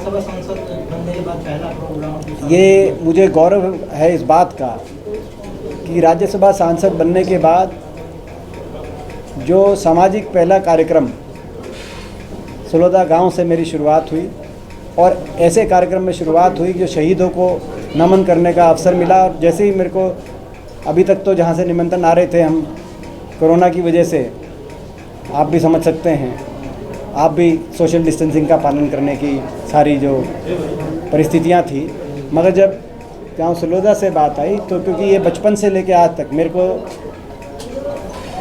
राज्यसभा सांसद बनने के बाद पहला प्रोग्राम। ये मुझे गौरव है इस बात का कि राज्यसभा सांसद बनने के बाद जो सामाजिक पहला कार्यक्रम सलोदा गांव से मेरी शुरुआत हुई और ऐसे कार्यक्रम में शुरुआत हुई जो शहीदों को नमन करने का अवसर मिला। और जैसे ही मेरे को अभी तक तो जहाँ से निमंत्रण आ रहे थे, हम कोरोना की वजह से आप भी समझ सकते हैं, आप भी सोशल डिस्टेंसिंग का पालन करने की सारी जो परिस्थितियाँ थी, मगर जब गांव सलोदा से बात आई तो क्योंकि ये बचपन से लेके आज तक मेरे को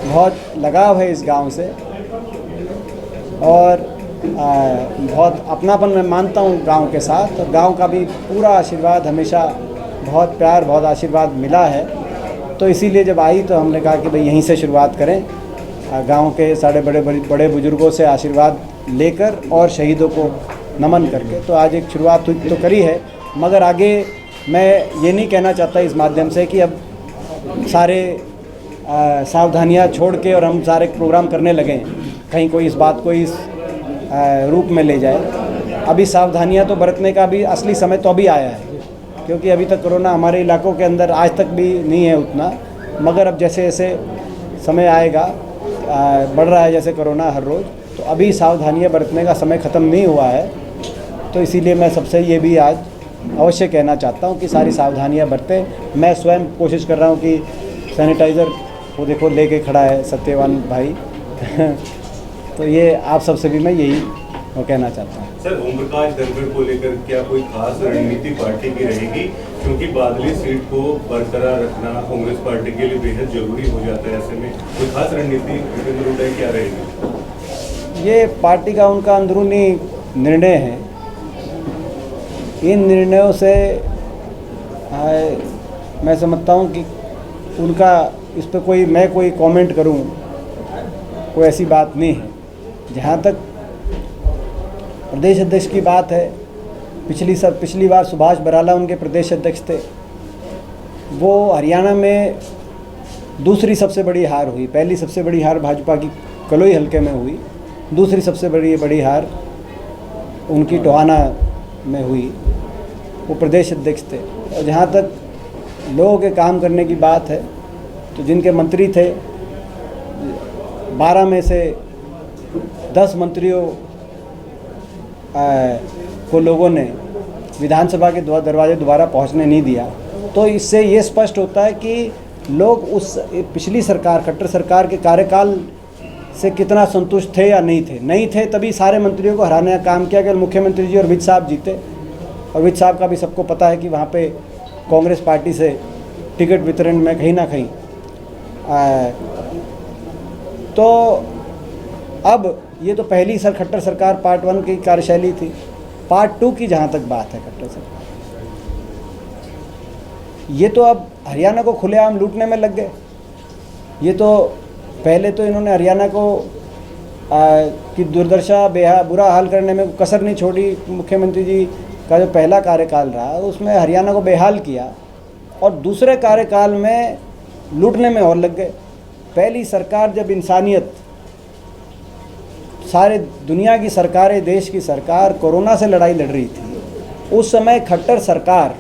बहुत लगाव है इस गांव से और बहुत अपनापन मैं मानता हूँ गांव के साथ। और गांव का भी पूरा आशीर्वाद हमेशा बहुत प्यार बहुत आशीर्वाद मिला है, तो इसीलिए जब आई तो हमने कहा कि भाई यहीं से शुरुआत करें, गांव के सारे बड़े बुजुर्गों से आशीर्वाद लेकर और शहीदों को नमन करके। तो आज एक शुरुआत तो करी है, मगर आगे मैं ये नहीं कहना चाहता इस माध्यम से कि अब सारे सावधानियां छोड़ के और हम सारे प्रोग्राम करने लगें, कहीं कोई इस बात को इस रूप में ले जाए। अभी सावधानियां तो बरतने का भी असली समय तो अभी आया है, क्योंकि अभी तक कोरोना हमारे इलाकों के अंदर आज तक भी नहीं है उतना, मगर अब जैसे जैसे समय आएगा, बढ़ रहा है जैसे कोरोना हर रोज़, तो अभी सावधानियां बरतने का समय ख़त्म नहीं हुआ है। तो इसीलिए मैं सबसे ये भी आज अवश्य कहना चाहता हूँ कि सारी सावधानियां बरतें। मैं स्वयं कोशिश कर रहा हूँ कि सैनिटाइज़र वो देखो लेके खड़ा है सत्यवान भाई तो ये आप सबसे भी मैं यही वो कहना चाहता हूँ। सर, ओम प्रकाश धनखड़ को लेकर क्या कोई खास रणनीति पार्टी की रहेगी, क्योंकि बादली सीट को बरकरार रखना कांग्रेस पार्टी के लिए बेहद जरूरी हो जाता है, ऐसे में कोई खास रणनीति भूपेंद्र हुड्डा क्या रहेगी? ये पार्टी का उनका अंदरूनी निर्णय है। इन निर्णयों से मैं समझता हूँ कि उनका इस पर कोई कमेंट करूँ, कोई ऐसी बात नहीं है। जहाँ तक प्रदेश अध्यक्ष की बात है, पिछली बार सुभाष बराला उनके प्रदेश अध्यक्ष थे, वो हरियाणा में दूसरी सबसे बड़ी हार हुई। पहली सबसे बड़ी हार भाजपा की कलोई हलके में हुई, दूसरी सबसे बड़ी हार उनकी टोहाना में हुई, वो प्रदेश अध्यक्ष थे। और जहाँ तक लोगों के काम करने की बात है, तो जिनके मंत्री थे 12 में से 10 मंत्रियों को लोगों ने विधानसभा के दरवाजे दोबारा पहुंचने नहीं दिया। तो इससे ये स्पष्ट होता है कि लोग उस पिछली सरकार, खट्टर सरकार के कार्यकाल से कितना संतुष्ट थे या नहीं थे तभी सारे मंत्रियों को हराने का काम किया कि मुख्यमंत्री जी और विज साहब जीते। और विज साहब का भी सबको पता है कि वहाँ पे कांग्रेस पार्टी से टिकट वितरण में कहीं ना कहीं तो अब ये तो पहली खट्टर सरकार पार्ट 1 की कार्यशैली थी। पार्ट 2 की जहाँ तक बात है खट्टर सरकार, ये तो अब हरियाणा को खुलेआम लूटने में लग गए। ये तो पहले तो इन्होंने हरियाणा को की दुर्दशा बुरा हाल करने में कसर नहीं छोड़ी। मुख्यमंत्री जी का जो पहला कार्यकाल रहा उसमें हरियाणा को बेहाल किया, और दूसरे कार्यकाल में लूटने में और लग गए। पहली सरकार जब इंसानियत, सारे दुनिया की सरकारें, देश की सरकार कोरोना से लड़ाई लड़ रही थी, उस समय खट्टर सरकार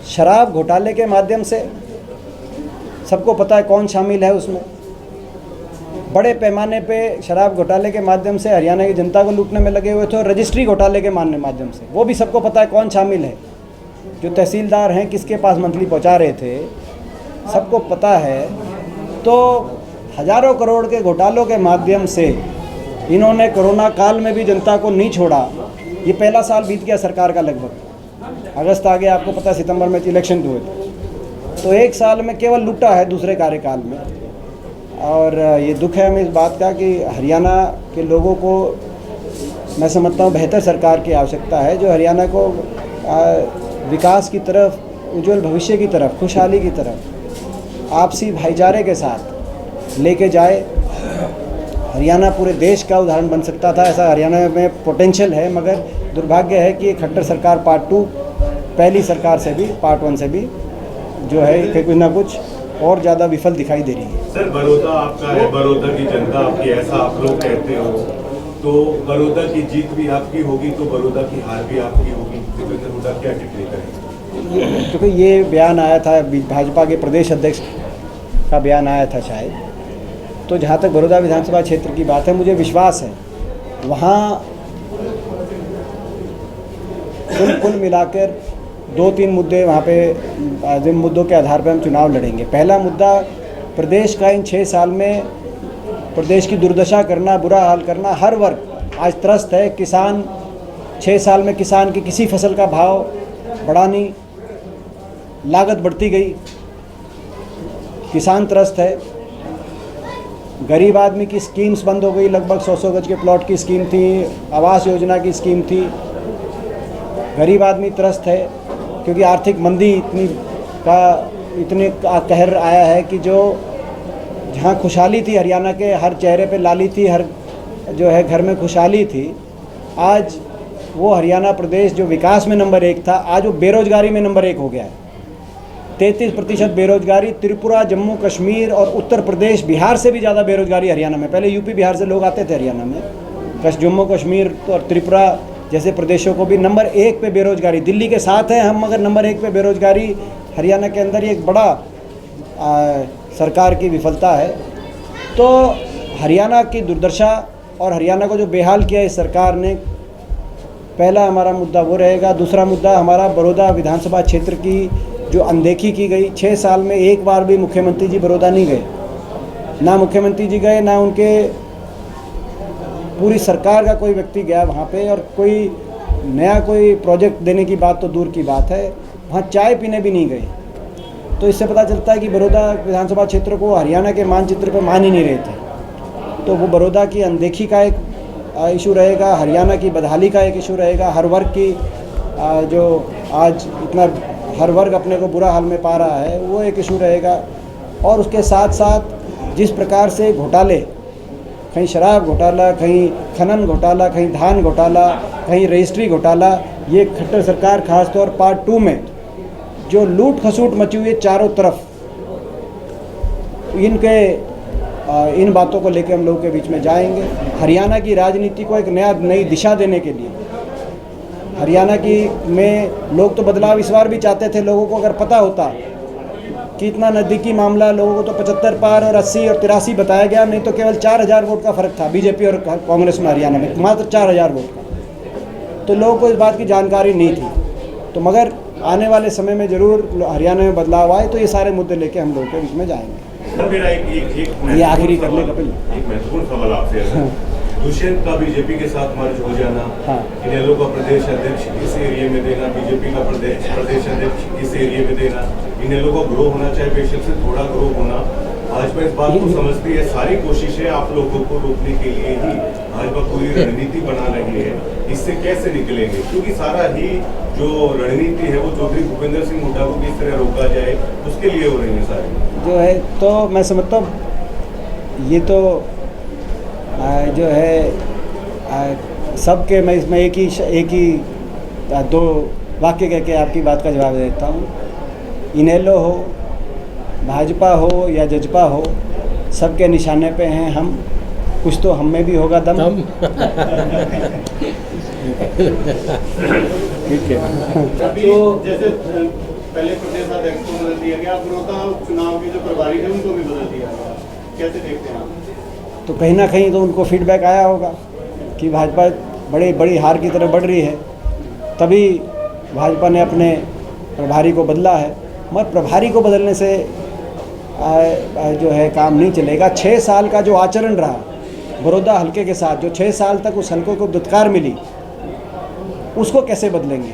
शराब घोटाले के माध्यम से, सबको पता है कौन शामिल है उसमें, बड़े पैमाने पे शराब घोटाले के माध्यम से हरियाणा की जनता को लूटने में लगे हुए थे। और रजिस्ट्री घोटाले के माध्यम से, वो भी सबको पता है कौन शामिल है। जो तहसीलदार हैं किसके पास मंथली पहुंचा रहे थे, सबको पता है। तो हजारों करोड़ के घोटालों के माध्यम से इन्होंने कोरोना काल में भी जनता को नहीं छोड़ा। ये पहला साल बीत गया सरकार का, लगभग अगस्त आ गया, आपको पता है सितंबर में इलेक्शन हुए थे। तो एक साल में केवल लूटा है दूसरे कार्यकाल में। और ये दुख है हमें इस बात का कि हरियाणा के लोगों को मैं समझता हूँ बेहतर सरकार की आवश्यकता है, जो हरियाणा को विकास की तरफ, उज्जवल भविष्य की तरफ, खुशहाली की तरफ, आपसी भाईचारे के साथ लेके जाए। हरियाणा पूरे देश का उदाहरण बन सकता था, ऐसा हरियाणा में पोटेंशियल है, मगर दुर्भाग्य है कि खट्टर सरकार पार्ट 2 पहली सरकार से भी, पार्ट 1 से भी जो है कुछ ना कुछ और ज़्यादा विफल दिखाई दे रही है। सर, बड़ौदा आपका है, बड़ौदा की जनता आपकी, ऐसा आप लोग कहते हो, तो बड़ौदा की जीत भी आपकी होगी, तो बड़ौदा की हार भी आपकी होगी। भूपेंद्र हुड्डा क्या टिप्पणी करेंगे? क्योंकि ये बयान आया था भाजपा के प्रदेश अध्यक्ष का बयान आया था शायद, तो जहाँ तक बड़ौदा विधानसभा क्षेत्र की बात है, मुझे विश्वास है वहाँ कुल मिलाकर 2-3 मुद्दे वहाँ पे जिन मुद्दों के आधार पर हम चुनाव लड़ेंगे। पहला मुद्दा, प्रदेश का इन 6 साल में प्रदेश की दुर्दशा करना, बुरा हाल करना। हर वर्ग आज त्रस्त है। किसान 6 साल में किसान की किसी फसल का भाव बढ़ा नहीं, लागत बढ़ती गई, किसान त्रस्त है। गरीब आदमी की स्कीम्स बंद हो गई, लगभग 100 गज के प्लॉट की स्कीम थी, आवास योजना की स्कीम थी। गरीब आदमी त्रस्त है क्योंकि आर्थिक मंदी इतने कहर आया है कि जो जहाँ खुशहाली थी, हरियाणा के हर चेहरे पे लाली थी, हर जो है घर में खुशहाली थी, आज वो हरियाणा प्रदेश जो विकास में नंबर 1 था, आज वो बेरोजगारी में नंबर 1 हो गया है। 33% बेरोजगारी। त्रिपुरा, जम्मू कश्मीर और उत्तर प्रदेश, बिहार से भी ज़्यादा बेरोजगारी हरियाणा में। पहले यूपी बिहार से लोग आते थे हरियाणा में, जम्मू कश्मीर और त्रिपुरा जैसे प्रदेशों को भी नंबर 1 पे बेरोजगारी। दिल्ली के साथ हैं हम, मगर नंबर 1 पे बेरोजगारी हरियाणा के अंदर। ये एक बड़ा सरकार की विफलता है। तो हरियाणा की दुर्दशा और हरियाणा को जो बेहाल किया इस सरकार ने, पहला हमारा मुद्दा वो रहेगा। दूसरा मुद्दा हमारा बड़ौदा विधानसभा क्षेत्र की जो अनदेखी की गई। 6 साल में एक बार भी मुख्यमंत्री जी बड़ौदा नहीं गए, ना मुख्यमंत्री जी गए, ना उनके पूरी सरकार का कोई व्यक्ति गया वहाँ पे। और कोई नया कोई प्रोजेक्ट देने की बात तो दूर की बात है, वहाँ चाय पीने भी नहीं गए। तो इससे पता चलता है कि बड़ौदा विधानसभा क्षेत्र को हरियाणा के मानचित्र पर मान ही नहीं रहे थे। तो वो बड़ौदा की अनदेखी का एक इशू रहेगा, हरियाणा की बदहाली का एक इशू रहेगा। हर वर्ग की जो आज इतना हर वर्ग अपने को बुरा हाल में पा रहा है, वो एक इशू रहेगा। और उसके साथ साथ जिस प्रकार से घोटाले, कहीं शराब घोटाला, कहीं खनन घोटाला, कहीं धान घोटाला, कहीं रजिस्ट्री घोटाला, ये खट्टर सरकार खासतौर पार्ट 2 में जो लूट खसूट मची हुई है चारों तरफ, इन बातों को लेकर हम लोगों के बीच में जाएंगे। हरियाणा की राजनीति को एक नई दिशा देने के लिए, हरियाणा की में लोग तो बदलाव इस बार भी चाहते थे। लोगों को अगर पता होता कि इतना नज़दीकी मामला, लोगों को तो 75 पार और 80 और 83 बताया गया, नहीं तो केवल 4000 वोट का फ़र्क था बीजेपी और कांग्रेस में हरियाणा में, मात्र 4000 वोट का। तो लोगों को इस बात की जानकारी नहीं थी। तो मगर आने वाले समय में ज़रूर हरियाणा में बदलाव आए, तो ये सारे मुद्दे लेके हम लोगों के बीच में जाएंगे। मेरा ये आखिरी करने का एक महत्वपूर्ण सवाल आपसे है। दुष्यंत का बीजेपी के साथ मर्ज हो जाना, इनेलो का प्रदेश अध्यक्ष इस एरिया में देना, बीजेपी का प्रदेश अध्यक्ष इस एरिया में देना, इनेलो को ग्रो होना चाहे बेशक से थोड़ा ग्रो होना, भाजपा इस बात को समझती है। सारी कोशिशें आप लोगों को रोकने के लिए ही भाजपा पूरी रणनीति बना रही है। इससे कैसे निकलेंगे? क्योंकि सारा ही जो रणनीति है वो चौधरी भूपेंद्र सिंह हुड्डा को किस तरह रोका जाए, उसके लिए हो रही है सारी जो है। तो मैं समझता हूँ ये तो जो है सबके, मैं इसमें एक ही 2 वाक्य कह के आपकी बात का जवाब देता हूँ। इनेलो हो, भाजपा हो या जजपा हो, सबके निशाने पे हैं हम। कुछ तो हम में भी होगा दम। ठीक है। तो जैसे पहले प्रदेश अध्यक्ष को बदल दिया गया, बड़ौदा चुनाव के जो प्रभारी थे उनको भी बदल दिया गया, कैसे देखते हैं आप? तो कहीं ना कहीं तो उनको फीडबैक आया होगा कि भाजपा बड़ी हार की तरफ बढ़ रही है, तभी भाजपा ने अपने प्रभारी को बदला है। मगर प्रभारी को बदलने से जो है काम नहीं चलेगा। 6 साल का जो आचरण रहा बड़ौदा हल्के के साथ, जो 6 साल तक उस हल्के को दुत्कार मिली, उसको कैसे बदलेंगे?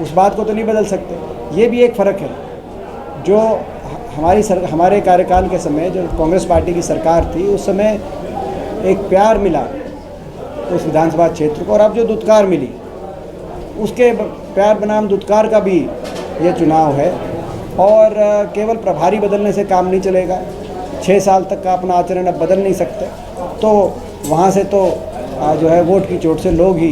उस बात को तो नहीं बदल सकते। ये भी एक फ़र्क है। जो हमारे कार्यकाल के समय जो कांग्रेस पार्टी की सरकार थी, उस समय एक प्यार मिला उस विधानसभा क्षेत्र को, और अब जो दुत्कार मिली, उसके प्यार बनाम दुत्कार का भी ये चुनाव है। और केवल प्रभारी बदलने से काम नहीं चलेगा। 6 साल तक का अपना आचरण अब बदल नहीं सकते। तो वहाँ से तो जो है वोट की चोट से लोग ही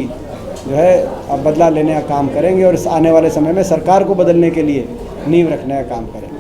जो है अब बदला लेने का काम करेंगे, और इस आने वाले समय में सरकार को बदलने के लिए नींव रखने का काम करेंगे।